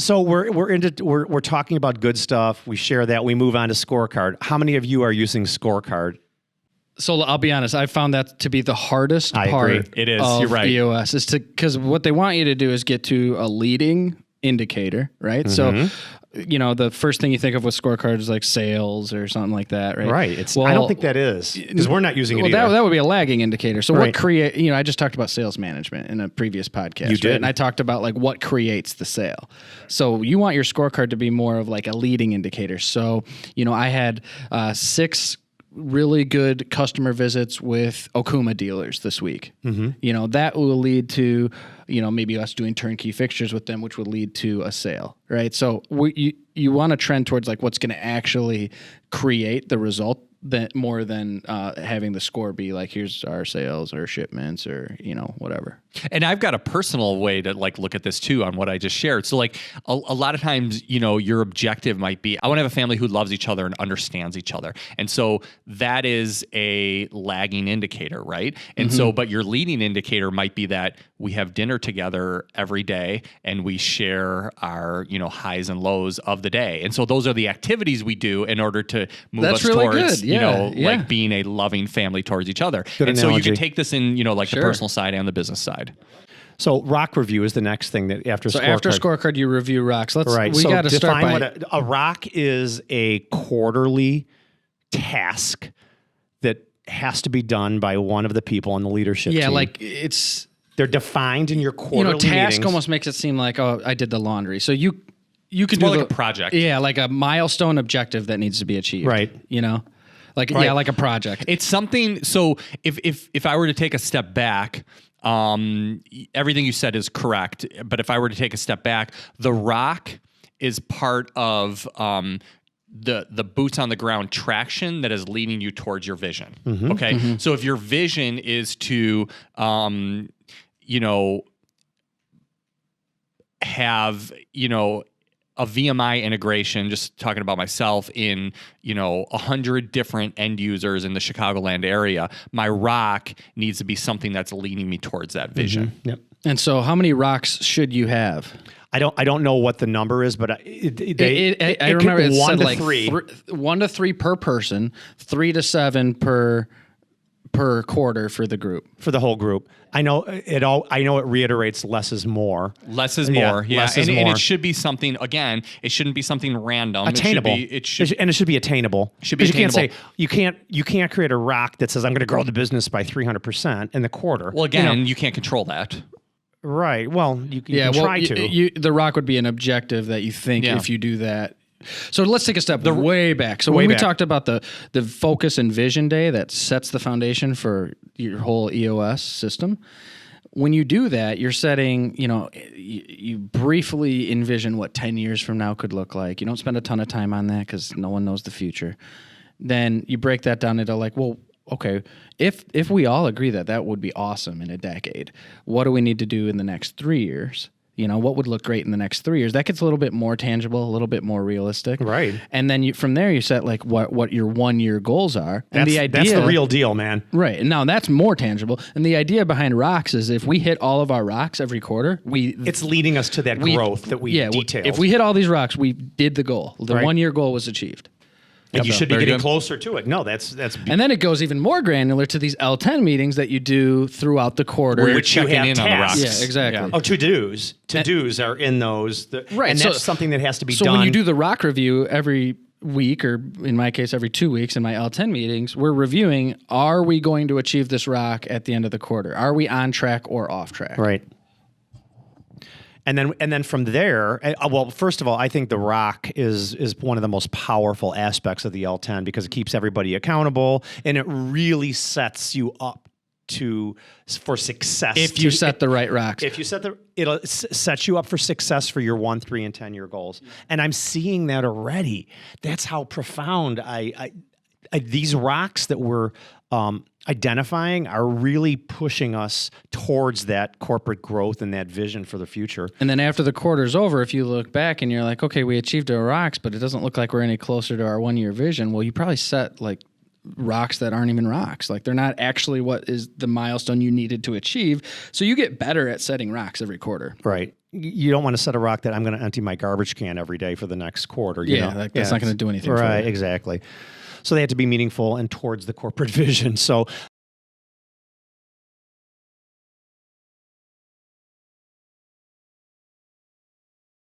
So we're talking about good stuff. We share that. We move on to Scorecard. How many of you are using Scorecard? So I'll be honest, I found that to be the hardest part It is. of You're right. EOS is because what they want you to do is get to a leading indicator, right? So, the first thing you think of with Scorecard is like sales or something like that, right? Right. I don't think that is because we're not using it either. That would be a lagging indicator. So what I just talked about sales management in a previous podcast. You did. Right? And I talked about like what creates the sale. So you want your scorecard to be more of like a leading indicator. So, I had 6 really good customer visits with Okuma dealers this week. That will lead to, maybe us doing turnkey fixtures with them, which will lead to a sale, right? So you want to trend towards like what's going to actually create the result that more than having the score be like, here's our sales or shipments or, whatever. And I've got a personal way to like look at this too on what I just shared. So like a lot of times, your objective might be, I want to have a family who loves each other and understands each other. And so that is a lagging indicator, right? And so, but your leading indicator might be that we have dinner together every day and we share our, highs and lows of the day. And so those are the activities we do in order to move us really towards, good. like being a loving family towards each other. Good and analogy. so you can take this in, the personal side and the business side. So rock review is the next thing that after So Scorecard. after Scorecard, you review rocks. We So got to start define by... what a rock is. A quarterly task that has to be done by one of the people on the leadership team. Yeah, like it's... They're defined in your quarterly task meetings. almost makes it seem like, oh, I did the laundry. So you can More do like a project. Yeah, like a milestone objective that needs to be achieved. Right. Like Right. like a project. It's something. So if I were to take a step back, everything you said is correct. But if I were to take a step back, the rock is part of the boots on the ground traction that is leading you towards your vision. Okay, so if your vision is to have a VMI integration, just talking about myself, in 100 different end users in the Chicagoland area, my rock needs to be something that's leading me towards that vision. Yep. And so how many rocks should you have? I don't know what the number is, but I remember it 1 said to like 3. 1 to 3 per person, 3 to 7 per quarter for the group. For the whole group. I know it reiterates less is more. Less is more, yeah. Less is more. And it should be something, again, it shouldn't be something random. Attainable. It should be, and it should be attainable. Should be Because attainable. you can't say you can't create a rock that says I'm going to grow the business by 300% in the quarter. well, again, you can't control that. Right. Well, you can try to. The rock would be an objective that you think Yeah. if you do that. So let's take a step way back. So when we talked about the focus and vision day that sets the foundation for your whole EOS system, when you do that, you're setting, you briefly envision what 10 years from now could look like. You don't spend a ton of time on that because no one knows the future. Then you break that down into like, well, okay, if we all agree that would be awesome in a decade, what do we need to do in the next 3 years? What would look great in the next 3 years? That gets a little bit more tangible, a little bit more realistic. Right. And then from there, you set like what your 1 year goals are. And That's the real deal, man. Right. And now that's more tangible. And the idea behind rocks is if we hit all of our rocks every quarter, It's leading us to that growth that we detailed. If we hit all these rocks, we did the goal. The 1 year goal was achieved. and you should be Very getting good. closer to it. No, that's And then it goes even more granular to these L10 meetings that you do throughout the quarter. Where you're which you checking have in on the rocks. tasks. Yeah, exactly. Oh, to-dos. To-dos are in those. Right. And So- that's something that has to be So done. when you do the rock review every week, or in my case, every 2 weeks in my L10 meetings, we're reviewing, are we going to achieve this rock at the end of the quarter? Are we on track or off track? Right. And then from there, well, first of all, I think the rock is one of the most powerful aspects of the L10 because it keeps everybody accountable and it really sets you up for success. If you set the right rocks. If you it'll set you up for success for your 1, 3, and 10-year goals. And I'm seeing that already. That's how profound these rocks that we're identifying are really pushing us towards that corporate growth and that vision for the future. And then after the quarter's over, if you look back and you're like, okay, we achieved our rocks, but it doesn't look like we're any closer to our 1 year vision. Well, you probably set like rocks that aren't even rocks. Like they're not actually what is the milestone you needed to achieve. So you get better at setting rocks every quarter. Right. you don't want to set a rock that I'm going to empty my garbage can every day for the next quarter. You know? That's not going to do anything. Right, for you. exactly. So they have to be meaningful and towards the corporate vision. So